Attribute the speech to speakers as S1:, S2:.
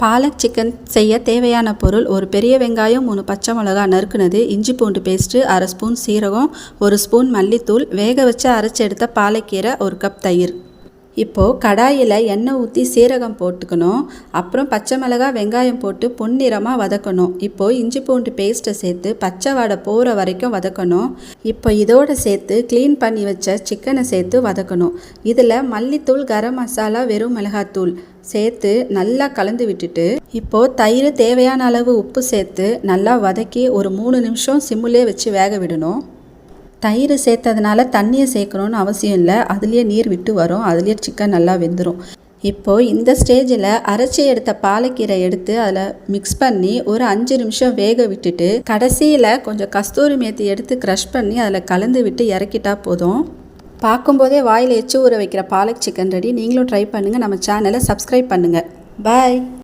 S1: Palak chicken செய்ய தேவையான பொருள்: ஒரு பெரிய வெங்காயம், 3 பச்சை மிளகாய் நறுக்குனது, இஞ்சி பூண்டு பேஸ்ட்டு, 1/2 ஸ்பூன் சீரகம், 1 ஸ்பூன் மல்லித்தூள், வேக வச்சு அரைச்சி எடுத்த பாலக்கீரை, 1 கப் தயிர். இப்போது கடாயில் எண்ணெய் ஊற்றி சீரகம் போட்டுக்கணும். அப்புறம் பச்சை மிளகாய், வெங்காயம் போட்டு பொன்னிறமாக வதக்கணும். இப்போது இஞ்சி பூண்டு பேஸ்ட்டை சேர்த்து பச்சை வாடை போகிற வரைக்கும் வதக்கணும். இப்போ இதோடு சேர்த்து க்ளீன் பண்ணி வச்ச சிக்கனை சேர்த்து வதக்கணும். இதில் மல்லித்தூள், கரம் மசாலா, வெறும் மிளகாத்தூள் சேர்த்து நல்லா கலந்து விட்டுட்டு, இப்போது தயிர், தேவையான அளவு உப்பு சேர்த்து நல்லா வதக்கி ஒரு 3 நிமிஷம் சிம்முலே வச்சு வேக விடணும். தயிர் சேர்த்ததுனால தண்ணியை சேர்க்கணுன்னு அவசியம் இல்லை, அதுலேயே நீர் விட்டு வரும், அதுலேயே சிக்கன் நல்லா வெந்துடும். இப்போது இந்த ஸ்டேஜில் அரைச்சி எடுத்த பாலக்கீரை எடுத்து அதில் மிக்ஸ் பண்ணி ஒரு 5 நிமிஷம் வேக விட்டுட்டு, கடைசியில் கொஞ்சம் கஸ்தூரி மேத்தி எடுத்து க்ரஷ் பண்ணி அதில் கலந்து விட்டு இறக்கிட்டா போதும். பார்க்கும்போதே வாயில் எச்சு ஊற வைக்கிற பாலக் சிக்கன் ரெடி. நீங்களும் ட்ரை பண்ணுங்கள். நம்ம சேனலை சப்ஸ்கிரைப் பண்ணுங்கள். பாய்.